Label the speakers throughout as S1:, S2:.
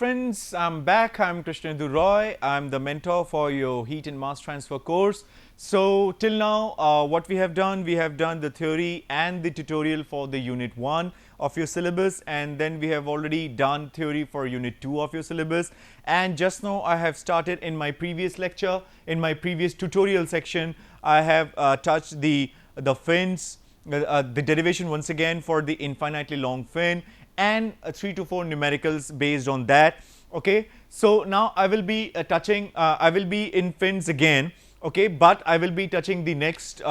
S1: friends, I'm back. I'm Krishnendu Roy. I'm the mentor for your heat and mass transfer course. So till now what we have done the theory and the tutorial for the unit 1 of your syllabus, and then we have already done theory for unit 2 of your syllabus, and just now I have started in my previous lecture, in my previous tutorial section, I have touched the fins, the derivation once again for the infinitely long fin, and 3 to 4 numericals based on that. Okay, so now I will be touching I will be in fins again, okay, but I will be touching the next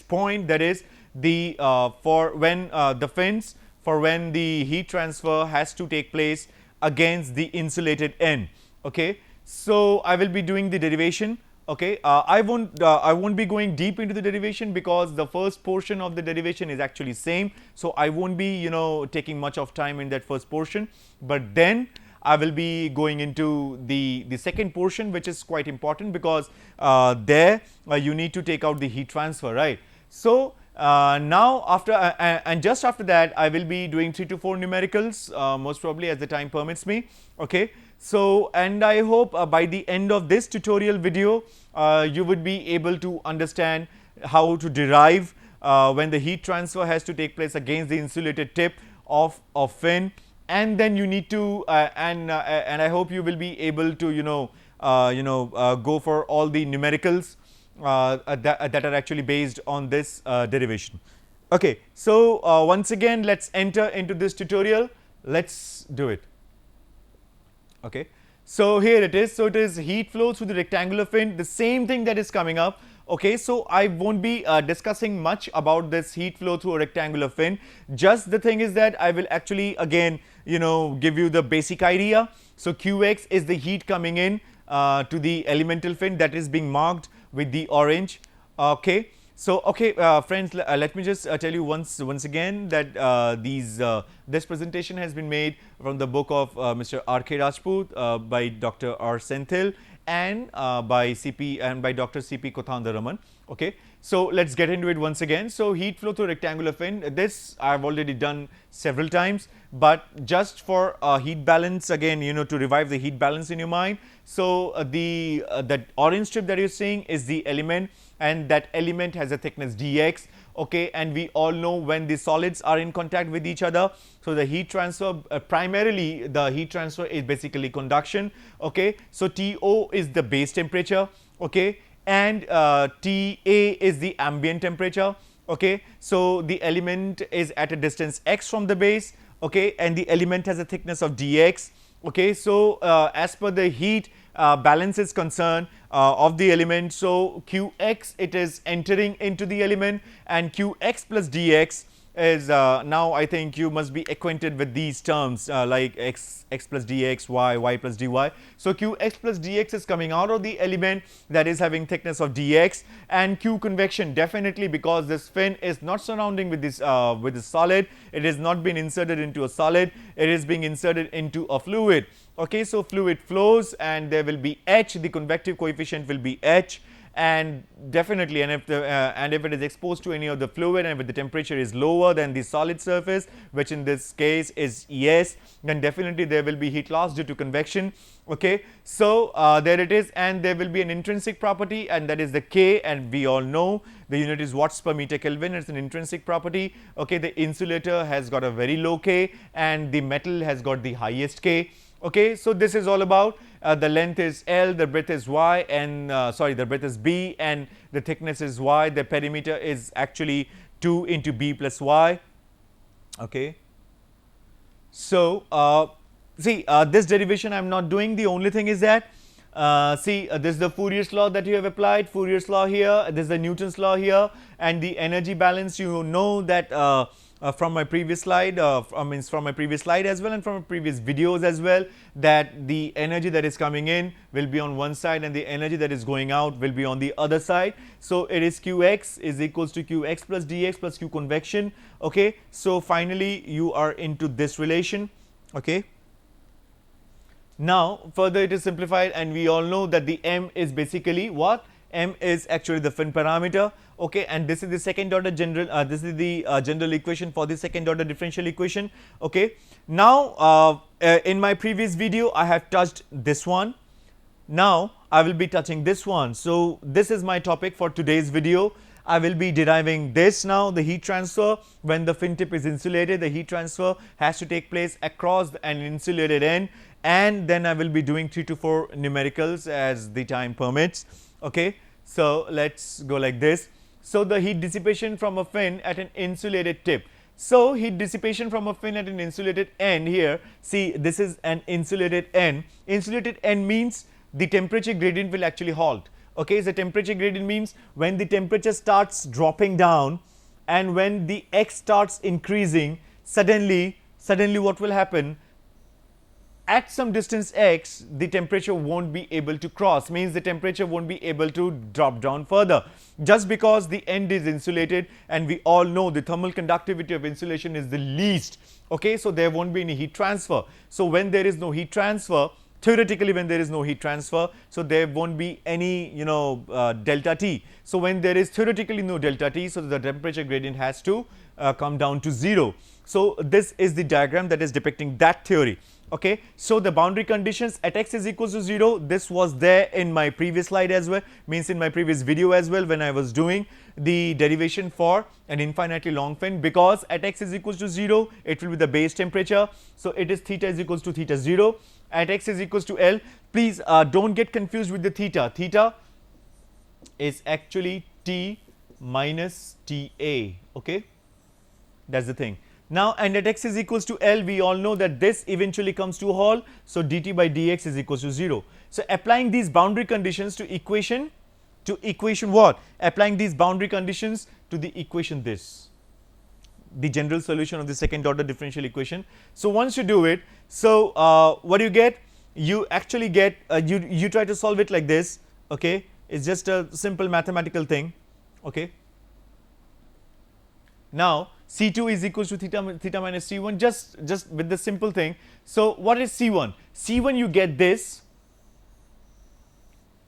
S1: point, that is the for when the fins, for when the heat transfer has to take place against the insulated end. Okay, so I will be doing the derivation. Okay, I won't be going deep into the derivation because the first portion of the derivation is actually same, so I won't be taking much of time in that first portion, but then I will be going into the second portion, which is quite important because there you need to take out the heat transfer, right? So now after and just after that I will be doing 3 to 4 numericals, most probably as the time permits me. Okay, so and I hope by the end of this tutorial video you would be able to understand how to derive when the heat transfer has to take place against the insulated tip of fin, and then you need to and I hope you will be able to go for all the numericals that are actually based on this derivation. Okay, so once again let's enter into this tutorial. Let's do it. Okay, so here it is. So it is heat flow through the rectangular fin, the same thing that is coming up. Okay, so I won't be discussing much about this heat flow through a rectangular fin. Just the thing is that I will actually again give you the basic idea. So Qx is the heat coming in to the elemental fin that is being marked with the orange. Okay, so okay friends, let me just tell you once again that this presentation has been made from the book of Mr. R.K. Rajput by Dr. R. Senthil and by Dr. C.P. Kothandaraman. Okay, so let's get into it once again. So heat flow through rectangular fin, this I have already done several times, but just for heat balance again, to revive the heat balance in your mind. So that orange strip that you're seeing is the element, and that element has a thickness dx. Okay, and we all know when the solids are in contact with each other, so the heat transfer primarily the heat transfer is basically conduction. Okay, so TO is the base temperature. Okay, and TA is the ambient temperature. Okay, so the element is at a distance x from the base. Okay, and the element has a thickness of dx. Okay, so as per the heat balance is concerned of the element, so Qx, it is entering into the element, and Qx plus dx is now I think you must be acquainted with these terms like x plus dx, y plus dy. So Qx plus dx is coming out of the element that is having thickness of dx, and Q convection definitely, because this fin is not surrounding with this solid, it is not been inserted into a solid, it is being inserted into a fluid. Okay, so fluid flows and there will be H, the convective coefficient will be H, and definitely, and if it is exposed to any of the fluid and if the temperature is lower than the solid surface, which in this case is ES, then definitely there will be heat loss due to convection. Okay, so there it is, and there will be an intrinsic property, and that is the K, and we all know the unit is watts per meter Kelvin. It's an intrinsic property. Okay, the insulator has got a very low K and the metal has got the highest K. Okay, so this is all about the length is L, the breadth is Y, and the breadth is B, and the thickness is Y. The perimeter is actually 2 into B plus Y. Okay, so see this derivation I am not doing. The only thing is that this is the Fourier's law that you have applied, Fourier's law here, this is the Newton's law here, and the energy balance, you know that from my previous slide, from my previous slide as well, and from my previous videos as well, that the energy that is coming in will be on one side and the energy that is going out will be on the other side. So it is Qx is equals to Qx plus dx plus Q convection. Okay, so finally you are into this relation. Okay, now further it is simplified, and we all know that the M is basically what? M is actually the fin parameter. Okay, and this is the second order general general equation for the second order differential equation. Okay, now in my previous video I have touched this one. Now I will be touching this one. So this is my topic for today's video. I will be deriving this now, the heat transfer. When the fin tip is insulated, the heat transfer has to take place across an insulated end, and then I will be doing 3 to 4 numericals as the time permits. Okay, so let's go like this. So the heat dissipation from a fin at an insulated tip. So heat dissipation from a fin at an insulated end here. See, this is an insulated end. Insulated end means the temperature gradient will actually halt. Okay, the temperature gradient means when the temperature starts dropping down and when the x starts increasing, suddenly what will happen? At some distance x, the temperature won't be able to cross, means the temperature won't be able to drop down further, just because the end is insulated, and we all know the thermal conductivity of insulation is the least. Okay, so there won't be any heat transfer. So when there is no heat transfer, theoretically when there is no heat transfer, so there won't be any delta T. So when there is theoretically no delta T, so the temperature gradient has to come down to 0. So this is the diagram that is depicting that theory. Okay, so the boundary conditions at x is equals to 0, this was there in my previous slide as well, means in my previous video as well, when I was doing the derivation for an infinitely long fin. Because at x is equals to 0, it will be the base temperature, so it is theta is equals to theta 0. At x is equals to L, please don't get confused with the theta. Theta is actually T minus TA. Okay, that's the thing. Now, and at x is equals to L, we all know that this eventually comes to a halt, so dt by dx is equals to 0. So applying these boundary conditions to equation what? Applying these boundary conditions to the equation this, the general solution of the second order differential equation. So once you do it, so what do you get? You actually get you try to solve it like this. Okay, it's just a simple mathematical thing. Okay, now C2 is equals to theta minus C1, just with the simple thing. So what is C1? C1 you get this,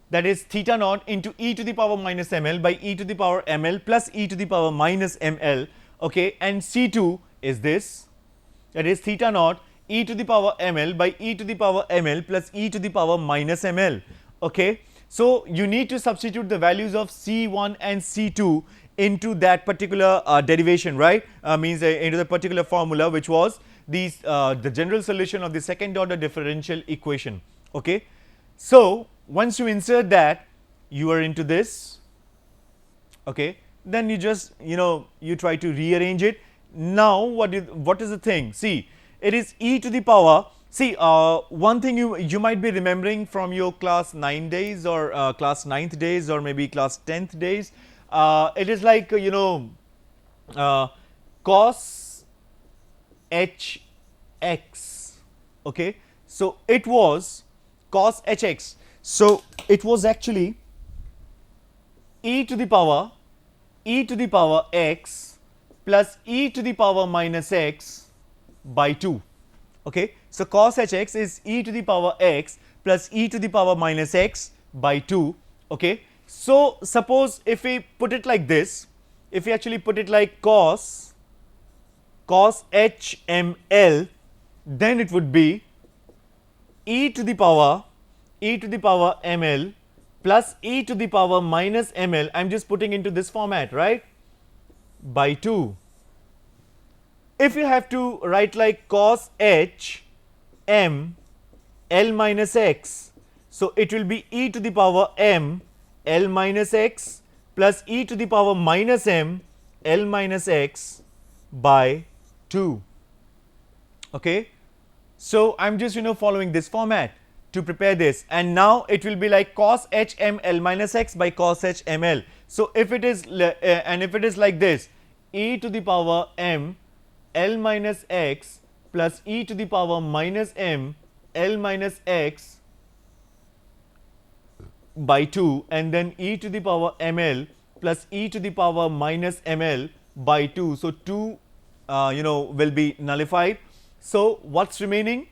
S1: that is theta naught into e to the power minus ml by e to the power ml plus e to the power minus ml. Okay, and C2 is this, that is theta naught e to the power ml by e to the power ml plus e to the power minus ml. Okay, so you need to substitute the values of C1 and C2 into that particular derivation, right? Means into the particular formula, which was these the general solution of the second order differential equation. Okay, so once you insert that, you are into this. Okay, then you just you try to rearrange it. Now what is the thing? See, it is e to the power. See, one thing you might be remembering from your class 9 days or class 9th days or maybe class 10th days. It is like cos hx. Okay, so it was cos hx, so it was actually e to the power x plus e to the power minus x by 2. Okay, so cos hx is e to the power x plus e to the power minus x by 2. Okay, so suppose if we put it like this, if we actually put it like cos hml, then it would be e to the power ml plus e to the power minus ml. I'm just putting into this format, right, by 2. If you have to write like cos h m l minus x, so it will be e to the power m L minus x plus e to the power minus m L minus x by 2. Okay, so I'm just following this format to prepare this, and now it will be like cos h m L minus x by cos h m l. So if it is and if it is like this, e to the power m L minus x plus e to the power minus m L minus x by 2, and then e to the power ml plus e to the power minus ml by 2. So 2 will be nullified. So what's remaining?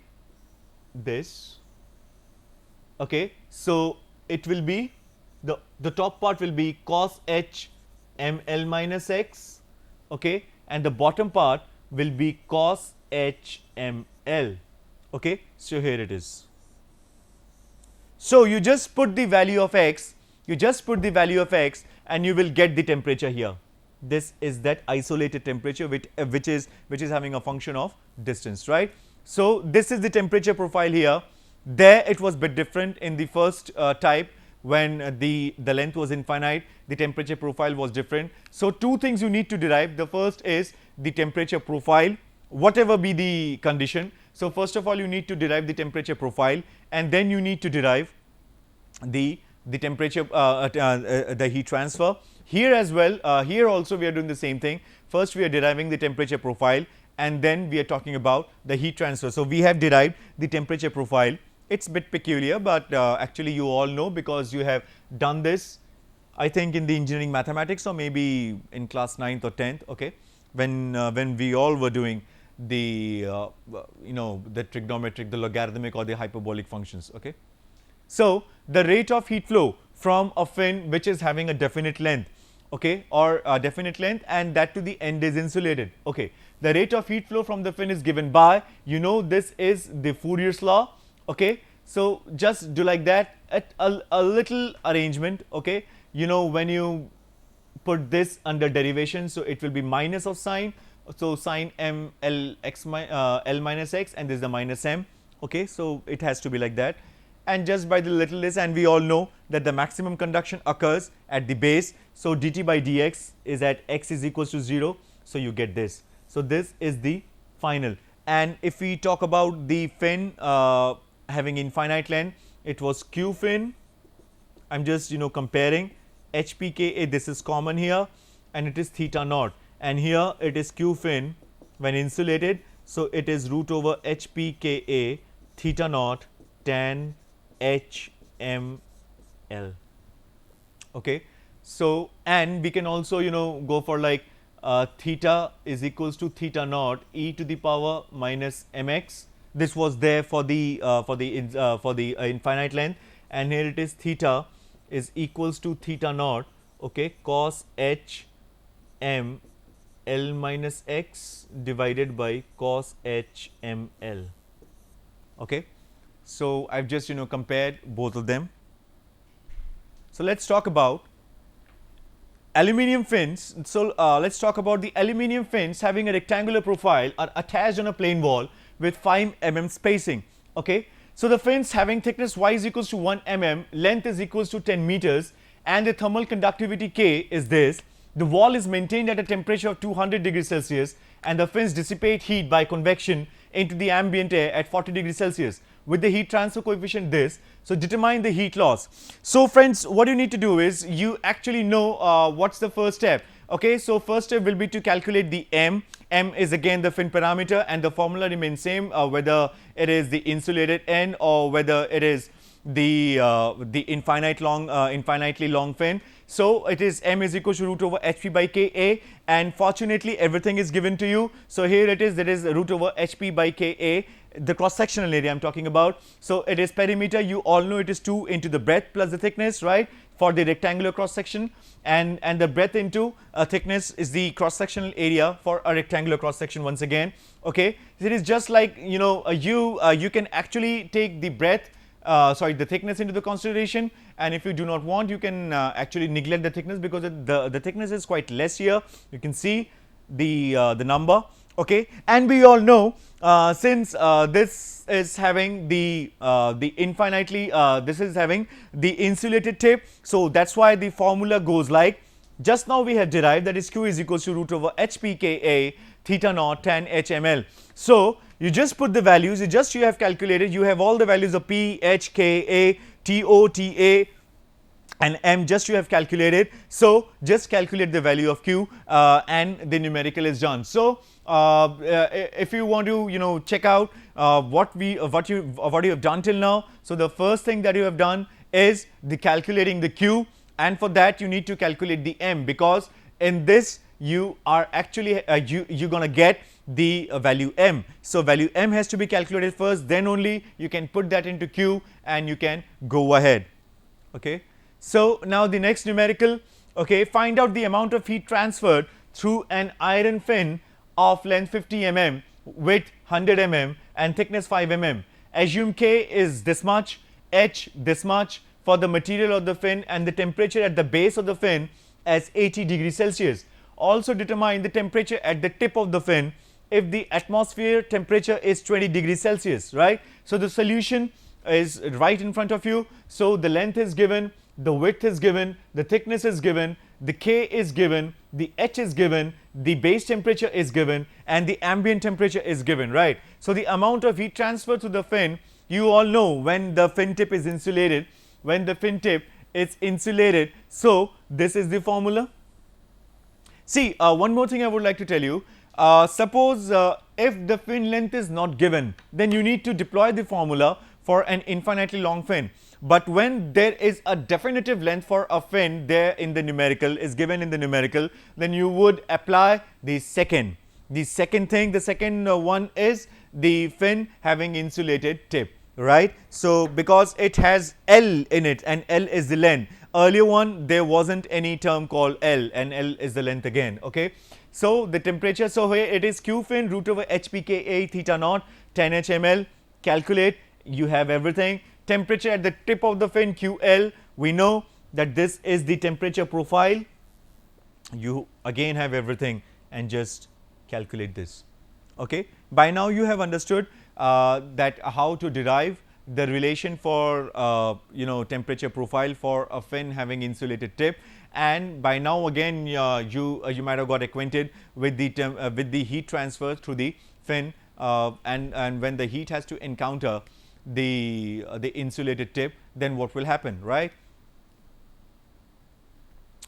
S1: This. Okay, so it will be the top part will be cos h ml minus x. Okay, and the bottom part will be cos h ml. Okay, so here it is. So you just put the value of x, and you will get the temperature here. This is that isolated temperature which is having a function of distance, right? So this is the temperature profile here. There it was a bit different in the first type when the length was infinite, the temperature profile was different. So two things you need to derive. The first is the temperature profile, whatever be the condition. So first of all you need to derive the temperature profile, and then you need to derive the temperature the heat transfer. Here as well, here also we are doing the same thing. First we are deriving the temperature profile, and then we are talking about the heat transfer. So we have derived the temperature profile. It's a bit peculiar, but actually you all know because you have done this, I think in the engineering mathematics or maybe in class 9th or 10th, okay, when we all were doing the the trigonometric, the logarithmic or the hyperbolic functions, okay. So the rate of heat flow from a fin which is having a definite length, okay, or a definite length, and that to the end is insulated, okay. The rate of heat flow from the fin is given by, this is the Fourier's law, okay. So just do like that, at a little arrangement, okay. When you put this under derivation, so it will be minus of sine, so sine m l x l minus x, and this is the minus m, okay. So it has to be like that, and just by the little this, and we all know that the maximum conduction occurs at the base. So dt by dx is at x is equals to 0, so you get this. So this is the final. And if we talk about the fin having infinite length, it was q fin. I'm just comparing HPKA, this is common here, and it is theta naught, and here it is q fin when insulated, so it is root over HPKA theta naught tan HML, okay. So and we can also go for like theta is equals to theta naught e to the power minus mx. This was there for the infinite length, and here it is theta is equals to theta naught, okay, cos h m l minus x divided by cos h m l, okay. So I've just compared both of them. So let's talk about aluminium fins. So let's talk about the aluminium fins having a rectangular profile are attached on a plane wall with 5 mm spacing, okay. So the fins having thickness y is equals to 1 mm, length is equals to 10 meters, and the thermal conductivity K is this. The wall is maintained at a temperature of 200 degrees Celsius, and the fins dissipate heat by convection into the ambient air at 40 degrees Celsius with the heat transfer coefficient this. So determine the heat loss. So friends, what you need to do is you actually know what's the first step, okay. So first step will be to calculate the m. M is again the fin parameter, and the formula remains same whether it is the insulated end or whether it is the infinitely long fin. So it is m is equal to root over hp by ka, and fortunately everything is given to you. So here it is, that is root over hp by ka, the cross sectional area I'm talking about. So it is perimeter, you all know it is 2 into the breadth plus the thickness, right, for the rectangular cross section, and the breadth into thickness is the cross sectional area for a rectangular cross section once again, okay. It is just like you can actually take the breadth the thickness into the consideration, and if you do not want, you can actually neglect the thickness because the thickness is quite less here. You can see the number, okay. And we all know since this is having the infinitely this is having the insulated tip, so that's why the formula goes like just now we have derived, that is q is equals to root over hpka theta naught tan hml. So you just put the values, you have calculated, you have all the values of p, h, k, a, t, o, t, a and m, just you have calculated. So just calculate the value of q and the numerical is done. So if you want to check out what you have done till now, so the first thing that you have done is the calculating the q, and for that you need to calculate the m, because in this you are actually you're gonna get the value m. So value m has to be calculated first, then only you can put that into q and you can go ahead, okay. So now the next numerical, okay, find out the amount of heat transferred through an iron fin of length 50 mm width 100 mm and thickness 5 mm. Assume K is this much, H this much for the material of the fin, and the temperature at the base of the fin as 80 degrees Celsius. Also determine the temperature at the tip of the fin if the atmosphere temperature is 20 degrees Celsius, right? So the solution is right in front of you. So the length is given, the width is given, the thickness is given, the K is given, the H is given, the base temperature is given, and the ambient temperature is given, right? So the amount of heat transfer to the fin, you all know when the fin tip is insulated, so this is the formula. See, one more thing I would like to tell you. Suppose if the fin length is not given, then you need to deploy the formula for an infinitely long fin. But when there is a definitive length for a fin there in the numerical, is given in the numerical, then you would apply the second. The second thing, the second one is the fin having insulated tip, right? So because it has L in it, and L is the length. Earlier one there wasn't any term called L, and L is the length again, okay? So the temperature, so here it is Q fin root over HPKA theta naught 10 HML. Calculate, you have everything. Temperature at the tip of the fin QL, we know that this is the temperature profile. You again have everything, and just calculate this, okay? By now you have understood that how to derive the relation for temperature profile for a fin having insulated tip, and by now again you might have got acquainted with the heat transfer through the fin, and when the heat has to encounter the insulated tip, then what will happen, right?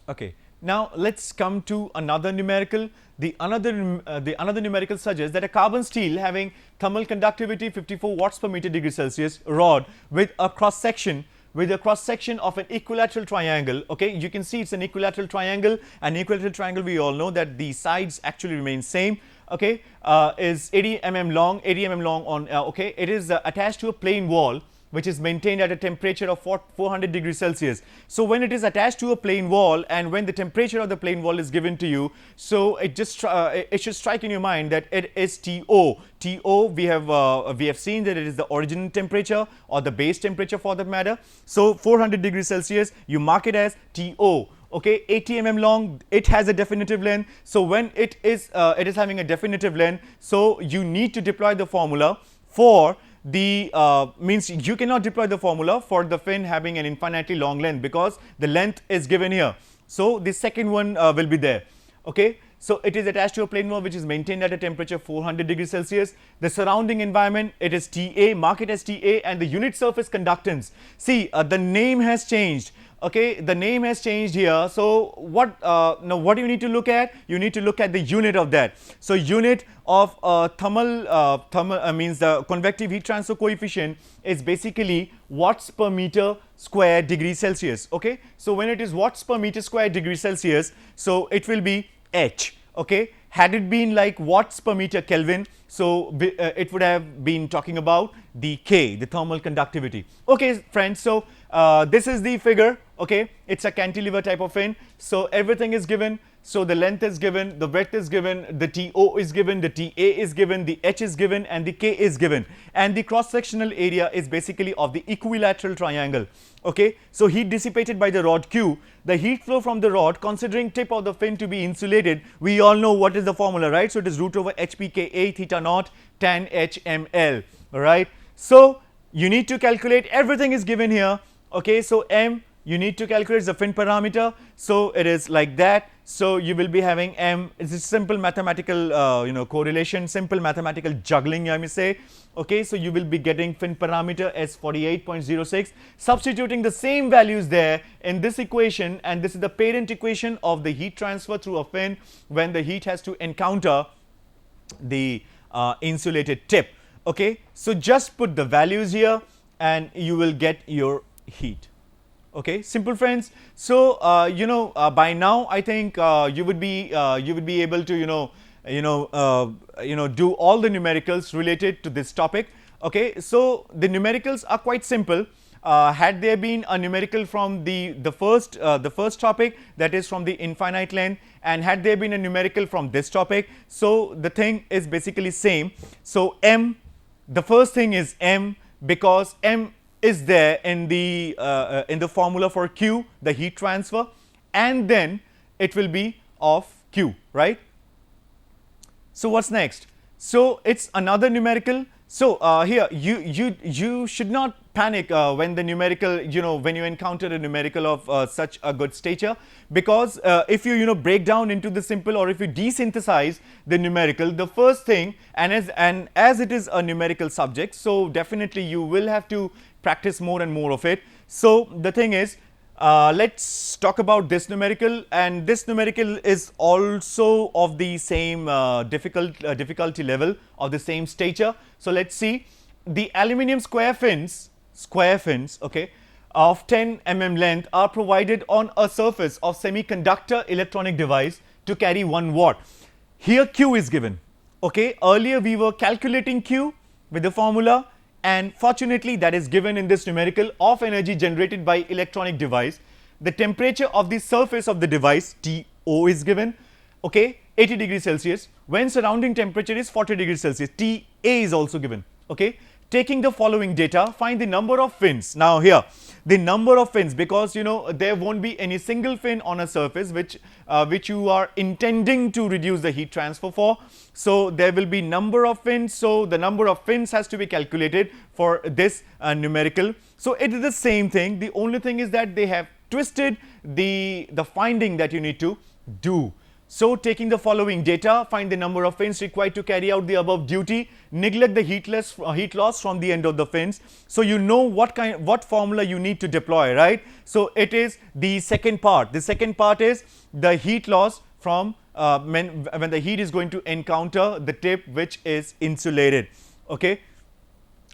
S1: Okay. Now let's come to another numerical. The another numerical suggests that a carbon steel having thermal conductivity 54 watts per meter degree Celsius rod with a cross section of an equilateral triangle. Okay, you can see it's an equilateral triangle. An equilateral triangle, we all know that the sides actually remain same. Okay, is 80 mm long on okay, it is attached to a plain wall which is maintained at a temperature of 400 degrees Celsius. So when it is attached to a plain wall, and when the temperature of the plain wall is given to you, so it just it should strike in your mind that it is TO. TO, we have seen that it is the origin temperature or the base temperature for that matter. So 400 degrees Celsius, you mark it as TO. Okay, 80 mm long, it has a definitive length. So when it is having a definitive length, so you need to deploy the formula for the means you cannot deploy the formula for the fin having an infinitely long length, because the length is given here. So the second one will be there. Okay, so it is attached to a plain wall which is maintained at a temperature 400 degrees Celsius. The surrounding environment, it is TA, mark it as TA, and the unit surface conductance. See, the name has changed. Okay, the name has changed here. So what now what do you need to look at? You need to look at the unit of that. So unit of thermal means the convective heat transfer coefficient is basically watts per meter square degree Celsius. Okay, so when it is watts per meter square degree Celsius, so it will be H. Okay, had it been like watts per meter Kelvin, so it would have been talking about the K, the thermal conductivity. Okay, friends, so this is the figure. Okay, it's a cantilever type of fin. So everything is given. So the length is given, the breadth is given, the TO is given, the TA is given, the H is given, and the K is given, and the cross sectional area is basically of the equilateral triangle. Okay, so heat dissipated by the rod Q, the heat flow from the rod, considering tip of the fin to be insulated, we all know what is the formula, right? So it is root over HPKA theta naught tan HML, right? So you need to calculate, everything is given here. Okay, so M, you need to calculate the fin parameter, so it is like that. So you will be having M, it's a simple mathematical correlation, simple mathematical juggling, I may say. Okay, so you will be getting fin parameter as 48.06, substituting the same values there in this equation, and this is the parent equation of the heat transfer through a fin when the heat has to encounter the insulated tip. Okay, so just put the values here and you will get your heat. Okay, simple friends. So by now I think you would be able to do all the numericals related to this topic. Okay, so the numericals are quite simple. had there been a numerical from the first topic, that is from the infinite length, and had there been a numerical from this topic, so the thing is basically same. So m, the first thing is m, because m is there in the formula for Q, the heat transfer, and then it will be of Q, right? So what's next? So it's another numerical. So here you should not panic when the numerical, when you encounter a numerical of such a good stature, because if you break down into the simple, or if you desynthesize the numerical, the first thing, and as it is a numerical subject, so definitely you will have to practice more and more of it. So the thing is, let's talk about this numerical, and this numerical is also of the same difficulty level, of the same stature. So let's see, the aluminium square fins, okay, of 10 mm length are provided on a surface of semiconductor electronic device to carry 1 watt. Here Q is given, okay. Earlier we were calculating Q with the formula, and fortunately that is given in this numerical of energy generated by electronic device. The temperature of the surface of the device, TO, is given, okay, 80 degrees Celsius, when surrounding temperature is 40 degrees Celsius. TA is also given, okay. Taking the following data, find the number of fins. Now here the number of fins, because there won't be any single fin on a surface which you are intending to reduce the heat transfer for. So there will be number of fins, so the number of fins has to be calculated for this numerical. So it is the same thing, the only thing is that they have twisted the finding that you need to do. So taking the following data, find the number of fins required to carry out the above duty, neglect the heat loss from the end of the fins. So you know what formula you need to deploy, right? So it is the second part. The second part is the heat loss from when the heat is going to encounter the tip which is insulated, okay.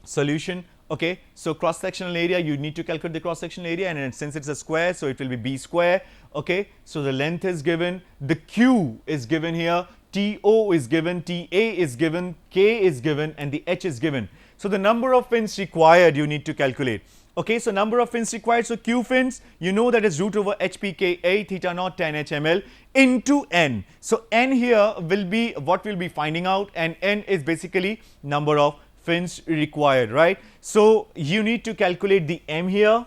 S1: Solution. Okay, so cross sectional area, you need to calculate the cross sectional area, and since it's a square, so it will be b square. Okay, so the length is given, the Q is given here, TO is given, TA is given, K is given, and the H is given. So the number of fins required you need to calculate. Okay, so number of fins required, so Q fins, you know that is root over HPKA theta naught tan HML into N. So N here will be what we'll be finding out, and N is basically number of fins required, right? So you need to calculate the m here,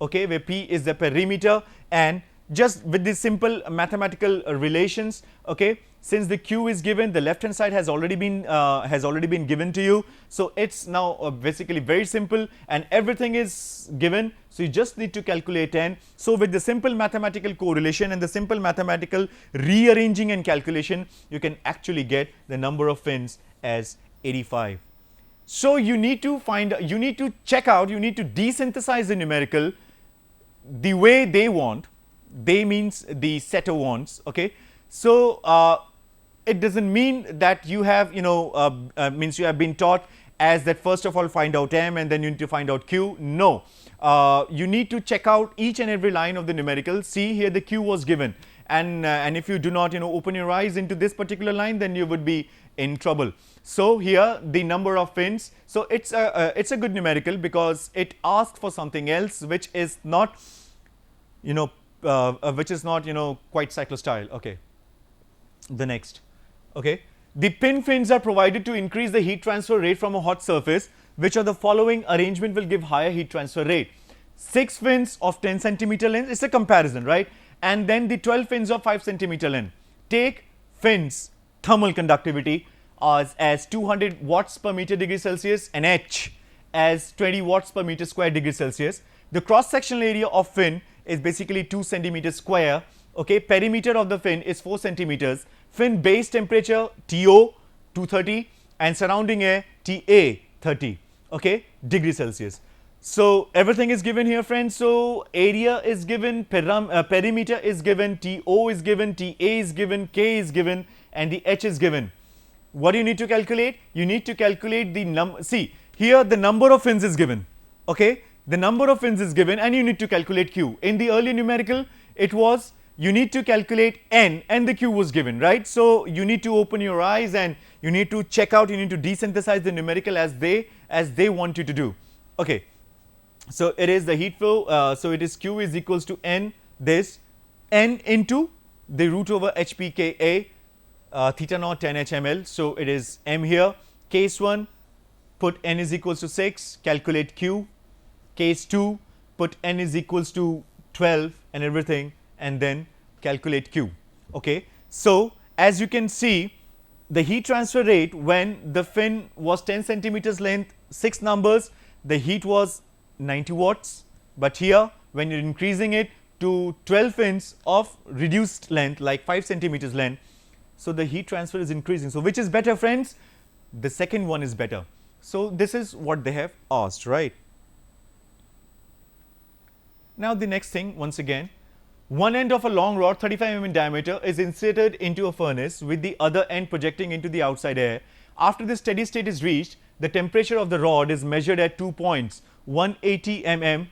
S1: okay, where p is the perimeter, and just with the simple mathematical relations, okay, since the q is given, the left hand side has already been given to you, so it's now basically very simple, and everything is given, so you just need to calculate n. So with the simple mathematical correlation and the simple mathematical rearranging and calculation, you can actually get the number of fins as 85. So you need to check out, you need to desynthesize the numerical the way they want. They means the setter wants, okay. So it doesn't mean that you have means you have been taught as that first of all find out m and then you need to find out q. No, you need to check out each and every line of the numerical. See here the q was given, and if you do not open your eyes into this particular line, then you would be in trouble. So here the number of fins, so it's a good numerical because it asks for something else which is not quite cyclostyle. Okay, the next, okay, the pin fins are provided to increase the heat transfer rate from a hot surface. Which of the following arrangement will give higher heat transfer rate? 6 fins of 10 centimeter length, it's a comparison, right? And then the 12 fins of 5 centimeter length. Take fins thermal conductivity as 200 watts per meter degree Celsius and H as 20 watts per meter square degree Celsius. The cross sectional area of fin is basically 2 centimeters square. Okay, perimeter of the fin is 4 centimeters. Fin base temperature TO 230 and surrounding air TA 30. Okay, degree Celsius. So everything is given here, friends. So area is given, perimeter is given, TO is given, TA is given, K is given, and the H is given. What do you need to calculate? You need to calculate the number. See here the number of fins is given. Okay, the number of fins is given, and you need to calculate Q. In the early numerical, it was you need to calculate N and the Q was given, right? So you need to open your eyes and you need to check out. You need to desynthesize the numerical as they want you to do. Okay. So it is the heat flow. So it is Q is equals to N this N into the root over HPKA theta naught 10 HML. So it is M here. Case 1, put N is equals to 6, calculate Q. Case 2, put N is equals to 12 and everything, and then calculate Q. Okay. So as you can see, the heat transfer rate when the fin was 10 centimeters length, 6 numbers, the heat was 90 watts. But here when you're increasing it to 12 fins of reduced length like 5 centimeters length, so the heat transfer is increasing. So which is better, friends? The second one is better. So this is what they have asked, right? Now the next thing, once again, one end of a long rod 35 mm in diameter is inserted into a furnace with the other end projecting into the outside air. After the steady state is reached, the temperature of the rod is measured at 2 points 180 mm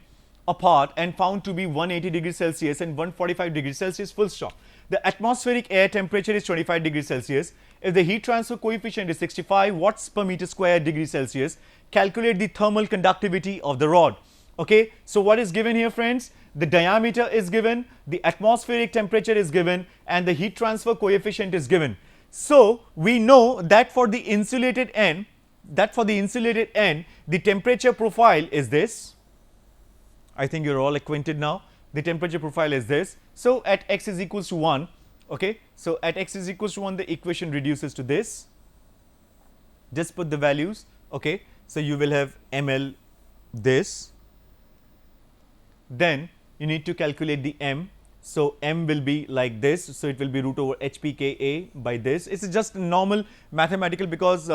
S1: apart and found to be 180 degrees Celsius and 145 degrees Celsius, full stop. The atmospheric air temperature is 25 degrees Celsius. If the heat transfer coefficient is 65 watts per meter square degrees Celsius, calculate the thermal conductivity of the rod. Okay, so what is given here, friends? The diameter is given, the atmospheric temperature is given, and the heat transfer coefficient is given. So we know that for the insulated end, the temperature profile is this. I think you're all acquainted now. The temperature profile is this. So at x is equals to 1, okay. So at x is equals to 1, the equation reduces to this. Just put the values, okay. So you will have ml this. Then you need to calculate the m. So m will be like this. So it will be root over HPKA by this. It's just normal mathematical because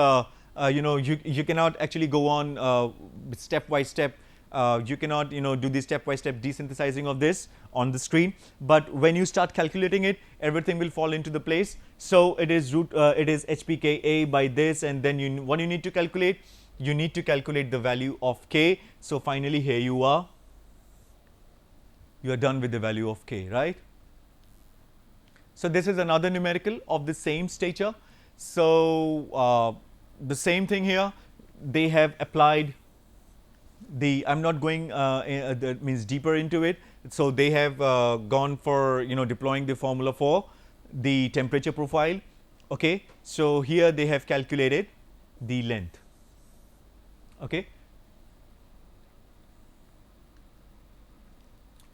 S1: you know you cannot actually go on step by step. You cannot do the step by step desynthesizing of this on the screen, but when you start calculating it, everything will fall into the place. So it is it is HPKA by this, and then what you need to calculate, you need to calculate the value of K. So finally here you are done with the value of K, right? So this is another numerical of the same stature. So the same thing here, they have applied the, I'm not going that means deeper into it. So they have gone for deploying the formula for the temperature profile. Okay, so here they have calculated the length. Okay,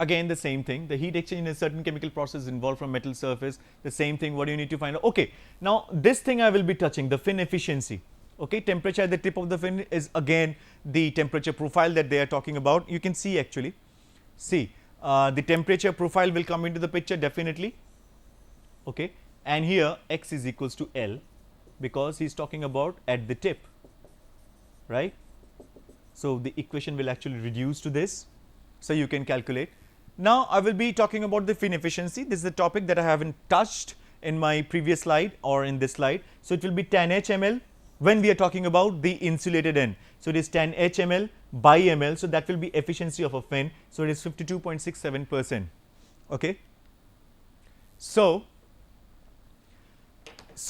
S1: again the same thing, the heat exchange in a certain chemical process involved from metal surface, the same thing. What do you need to find out? Okay, now this thing I will be touching, the fin efficiency. Okay, temperature at the tip of the fin is again the temperature profile that they are talking about. You can see actually, see the temperature profile will come into the picture definitely. Okay, and here x is equals to L because he is talking about at the tip, right? So the equation will actually reduce to this, so you can calculate. Now I will be talking about the fin efficiency. This is a topic that I haven't touched in my previous slide or in this slide. So it will be 10 HML when we are talking about the insulated end. So it is 10 HML by ml. So that will be efficiency of a fin. So it is 52.67%. Okay. So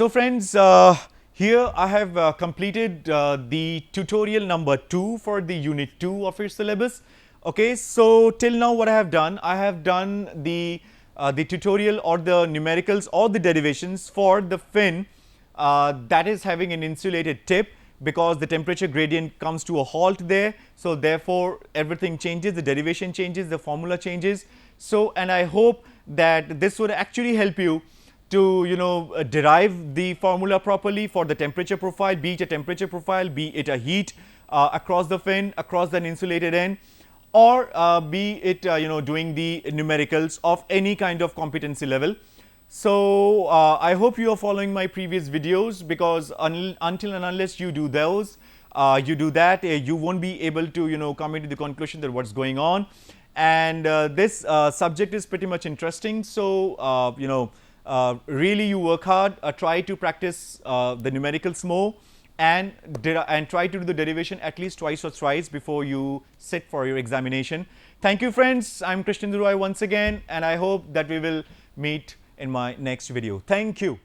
S1: friends, here I have completed the tutorial number 2 for the unit 2 of your syllabus. Okay, so till now what I have done the tutorial or the numericals or the derivations for the fin that is having an insulated tip, because the temperature gradient comes to a halt there. So therefore everything changes, the derivation changes, the formula changes. So and I hope that this would actually help you to derive the formula properly for the temperature profile, be it a temperature profile, be it a heat across the fin, across an insulated end, or be it doing the numericals of any kind of competency level. So I hope you are following my previous videos, because until and unless you do those, you won't be able to come into the conclusion that what's going on. And this subject is pretty much interesting. So really you work hard, try to practice the numericals more, and try to do the derivation at least twice or thrice before you sit for your examination. Thank you friends, I'm Krishnendu Roy once again, and I hope that we will meet in my next video. Thank you.